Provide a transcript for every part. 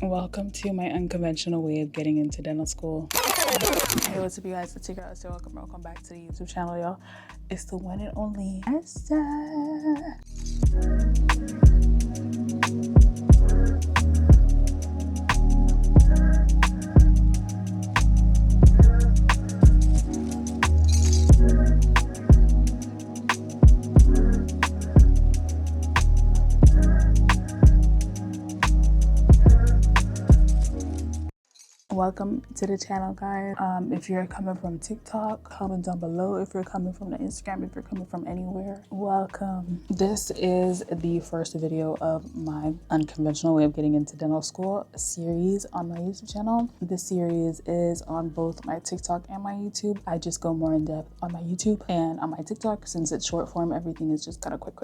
Welcome to my unconventional way of getting into dental school. Hey, what's up, you guys? It's your girl, Esther. Welcome back to the YouTube channel, y'all. It's the one and only Esther. Welcome to the channel, guys. If you're coming from TikTok, comment down below. If you're coming from the Instagram, if you're coming from anywhere, welcome. This is the first video of my unconventional way of getting into dental school series on my YouTube channel. This series is on both my TikTok and my YouTube. I just go more in depth on my YouTube and on my TikTok. Since it's short form, everything is just kind of quick.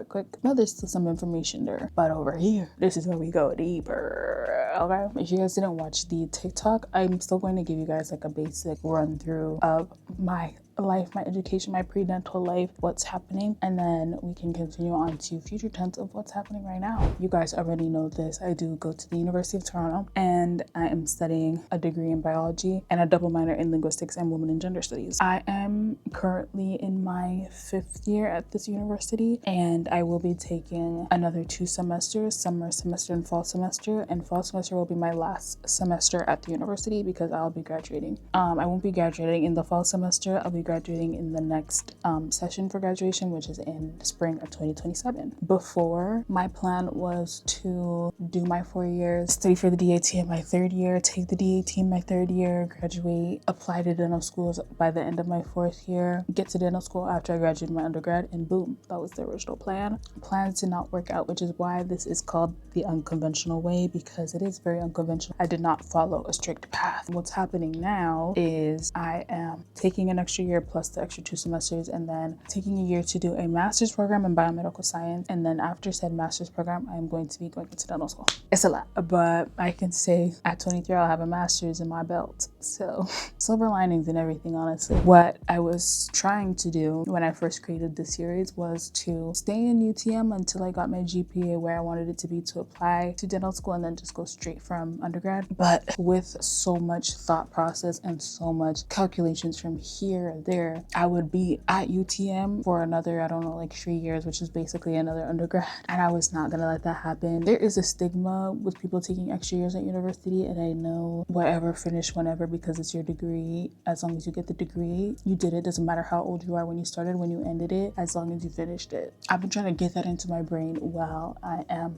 But there's still some information there. But over here, this is where we go deeper. Okay, if you guys didn't watch the TikTok, I'm still going to give you guys like a basic run through of my life, my education, my pre-dental life, what's happening, and then we can continue on to future tense of what's happening right now. You guys already know this. I do go to the University of Toronto and I am studying a degree in biology and a double minor in linguistics and women and gender studies. I am currently in my 5th year at this university and I will be taking another 2 semesters, summer semester and fall semester, and fall semester will be my last semester at the university because I'll be graduating. I won't be graduating in the fall semester. I'll be graduating in the next session for graduation, which is in spring of 2027. Before, my plan was to do my 4 years, study for the DAT in my 3rd year, take the DAT in my 3rd year, graduate, apply to dental schools by the end of my 4th year, get to dental school after I graduated my undergrad, and boom, that was the original plan. Plans did not work out, which is why this is called the unconventional way, because it is very unconventional. I did not follow a strict path. What's happening now is I am taking an extra year plus the extra 2 semesters, and then taking a year to do a master's program in biomedical science. And then after said master's program, I'm going to be going into dental school. It's a lot, but I can say at 23, I'll have a master's in my belt. So silver linings and everything, honestly. What I was trying to do when I first created this series was to stay in UTM until I got my GPA where I wanted it to be to apply to dental school and then just go straight from undergrad. But with so much thought process and so much calculations from here and there, I would be at UTM for another, I don't know, like 3 years, which is basically another undergrad. And I was not gonna let that happen. There is a stigma with people taking extra years at university, and I know whatever, finish whenever, because it's your degree. As long as you get the degree, you did it. Doesn't matter how old you are when you started, when you ended it, as long as you finished it. I've been trying to get that into my brain while I am,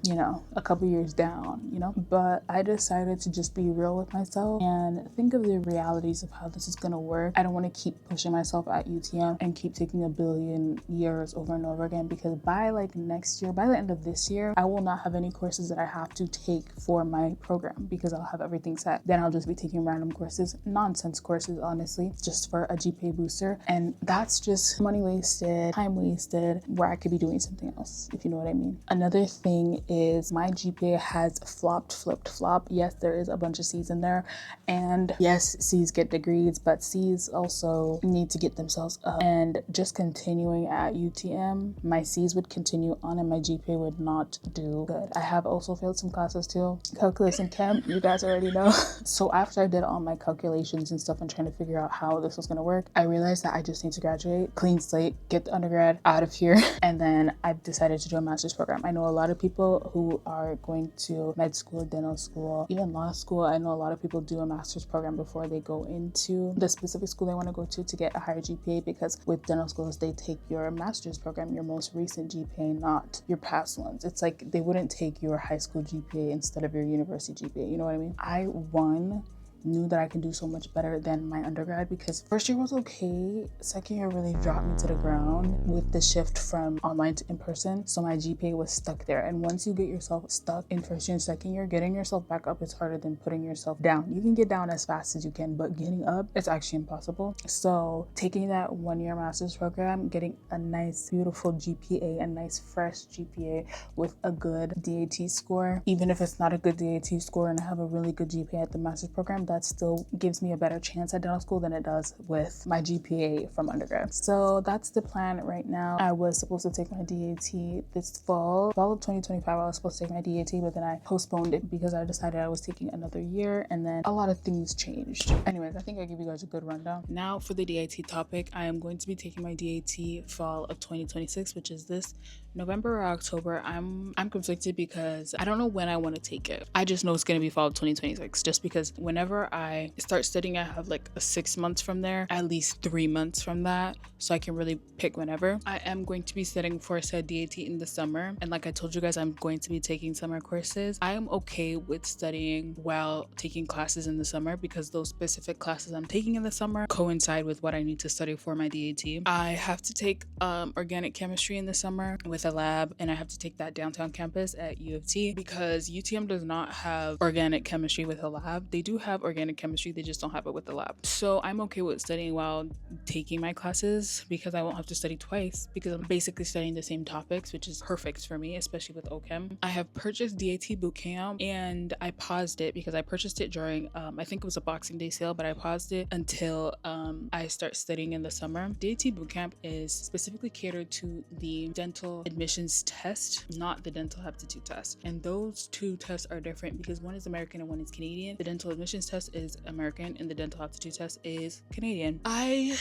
a couple years down, but I decided to just be real with myself and think of the realities of how this is gonna work. I don't want to keep pushing myself at UTM and keep taking a billion years over and over again, because by like next year, by the end of this year, I will not have any courses that I have to take for my program because I'll have everything set. Then I'll just be taking random courses, nonsense courses, honestly, just for a GPA booster. And that's just money wasted, time wasted, where I could be doing something else, if you know what I mean. Another thing is my GPA has flipped flop. Yes, there is a bunch of C's in there, and yes, C's get degrees, but C's also need to get themselves up. And just continuing at UTM, my C's would continue on and my GPA would not do good. I have also failed some classes too, calculus and chem, you guys already know. So after I did all my calculations and stuff and trying to figure out how this was going to work, I realized that I just need to graduate, clean slate, get the undergrad out of here, and then I've decided to do a master's program. I know a lot of people who are going to med school, dental school, even law school. I know a lot of people do a master's program before they go into the specific school they want to go to get a higher GPA, because with dental schools, they take your master's program, your most recent GPA, not your past ones. It's like they wouldn't take your high school GPA instead of your university GPA, you know what I mean? I knew that I can do so much better than my undergrad, because first year was okay, second year really dropped me to the ground with the shift from online to in-person, so my GPA was stuck there. And once you get yourself stuck in first year and second year, getting yourself back up is harder than putting yourself down. You can get down as fast as you can, but getting up, it's actually impossible. So taking that 1-year master's program, getting a nice beautiful GPA, a nice fresh GPA with a good DAT score, even if it's not a good DAT score and I have a really good GPA at the master's program, that still gives me a better chance at dental school than it does with my GPA from undergrad. So that's the plan right now. I was supposed to take my DAT this fall of 2025. I was supposed to take my DAT, but then I postponed it because I decided I was taking another year, and then a lot of things changed. Anyways, I think I give you guys a good rundown. Now for the DAT topic, I am going to be taking my DAT fall of 2026, which is this November or October. I'm conflicted because I don't know when I want to take it. I just know it's going to be fall of 2026, just because whenever I start studying, I have like a 6 months from there, at least 3 months from that, so I can really pick whenever. I am going to be studying for said DAT in the summer, and like I told you guys, I'm going to be taking summer courses. I am okay with studying while taking classes in the summer because those specific classes I'm taking in the summer coincide with what I need to study for my DAT. I have to take organic chemistry in the summer with a lab, and I have to take that downtown campus at Uoft because UTM does not have organic chemistry with a lab. They do have organic chemistry, they just don't have it with the lab. So I'm okay with studying while taking my classes because I won't have to study twice because I'm basically studying the same topics, which is perfect for me, especially with OChem. I have purchased DAT bootcamp and I paused it because I purchased it during I think it was a Boxing Day sale, but I paused it until I start studying in the summer. DAT bootcamp is specifically catered to the dental admissions test, not the dental aptitude test. And those two tests are different because one is American and one is Canadian. The dental admissions test is American and the dental aptitude test is Canadian. I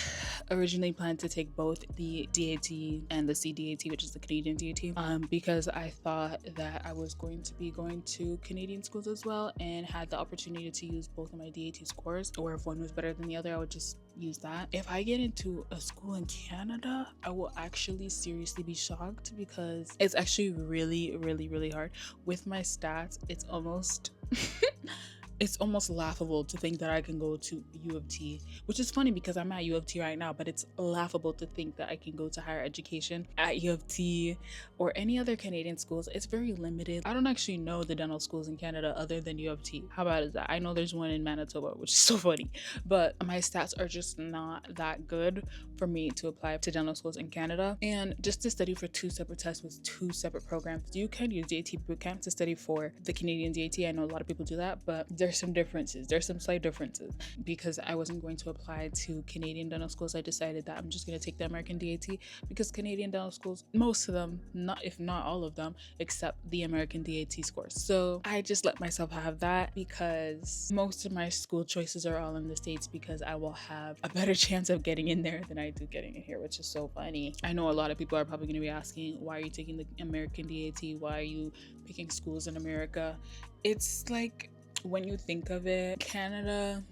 originally planned to take both the DAT and the CDAT, which is the Canadian DAT, because I thought that I was going to be going to Canadian schools as well and had the opportunity to use both of my DAT scores, or if one was better than the other, I would just use that. If I get into a school in Canada, I will actually seriously be shocked because it's actually really hard. With my stats, it's almost it's almost laughable to think that I can go to U of T, which is funny because I'm at U of T right now, but it's laughable to think that I can go to higher education at U of T or any other Canadian schools. It's very limited. I don't actually know the dental schools in Canada other than U of T. How bad is that? I know there's one in Manitoba, which is so funny, but my stats are just not that good for me to apply to dental schools in Canada. And just to study for 2 separate tests with 2 separate programs, you can use DAT bootcamp to study for the Canadian DAT. I know a lot of people do that, but there's some differences. There's some slight differences. Because I wasn't going to apply to Canadian dental schools, I decided that I'm just going to take the American DAT because Canadian dental schools, most of them, if not all of them, accept the American DAT scores. So I just let myself have that because most of my school choices are all in the States because I will have a better chance of getting in there than I do getting in here, which is so funny. I know a lot of people are probably going to be asking, why are you taking the American DAT? Why are you picking schools in America? It's like, when you think of it, Canada,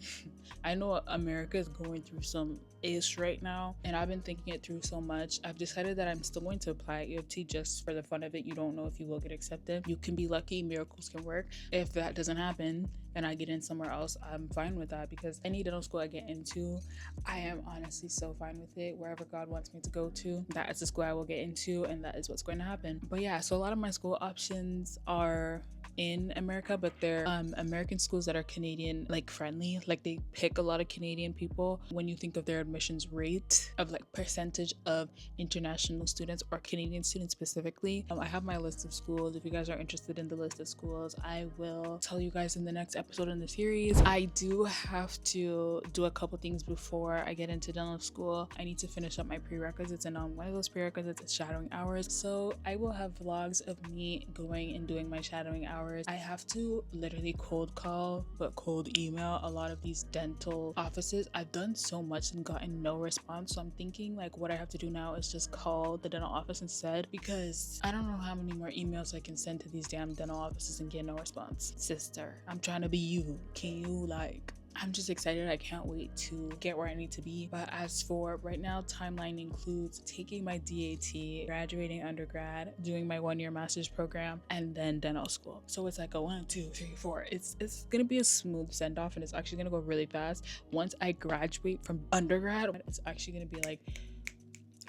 I know America is going through some ish right now, and I've been thinking it through so much. I've decided that I'm still going to apply at U of T just for the fun of it. You don't know if you will get accepted. You can be lucky, miracles can work. If that doesn't happen and I get in somewhere else, I'm fine with that because any dental school I get into, I am honestly so fine with it. Wherever God wants me to go to, that is the school I will get into, and that is what's going to happen. But yeah, so a lot of my school options are in America, but they're American schools that are Canadian like friendly, like they pick a lot of Canadian people. When you think of their admissions rate of like percentage of international students or Canadian students specifically, I have my list of schools. If you guys are interested in the list of schools, I will tell you guys in the next episode in the series. I do have to do a couple things before I get into dental school. I need to finish up my prerequisites, and on one of those prerequisites is shadowing hours, so I will have vlogs of me going and doing my shadowing hours. I have to literally cold call, but cold email a lot of these dental offices. I've done so much and gotten no response, so I'm thinking like what I have to do now is just call the dental office instead because I don't know how many more emails I can send to these damn dental offices and get no response. Sister, I'm trying to be you. Can you I'm just excited. I can't wait to get where I need to be. But as for right now, timeline includes taking my DAT, graduating undergrad, doing my 1-year master's program, and then dental school. So it's like a 1, 2, 3, 4. It's gonna be a smooth send off, and it's actually gonna go really fast. Once I graduate from undergrad, it's actually gonna be like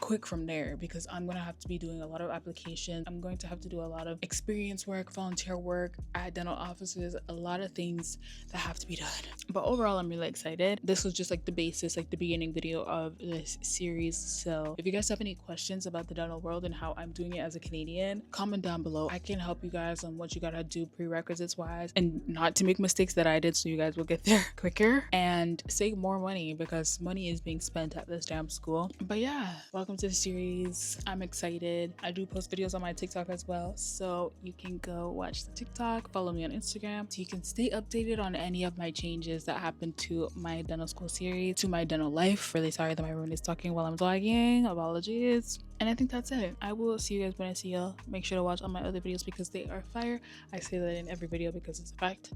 quick from there, because I'm gonna have to be doing a lot of applications. I'm going to have to do a lot of experience work, volunteer work at dental offices, a lot of things that have to be done. But overall, I'm really excited. This was just like the basis, like the beginning video of this series. So if you guys have any questions about the dental world and how I'm doing it as a Canadian, comment down below. I can help you guys on what you gotta do prerequisites wise, and not to make mistakes that I did, so you guys will get there quicker and save more money, because money is being spent at this damn school. But yeah, welcome to the series. I'm excited. I do post videos on my TikTok as well, so you can go watch the TikTok, follow me on Instagram, so you can stay updated on any of my changes that happen to my dental school series, to my dental life. Really sorry that my room is talking while I'm vlogging, apologies. And I think that's it. I will see you guys when I see y'all. Make sure to watch all my other videos because they are fire. I say that in every video because it's a fact.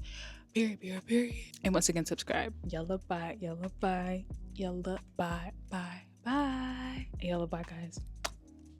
Period, period, period. And once again, subscribe. Yalla bye, yalla bye, yalla bye, bye, bye. Yalla bye, guys.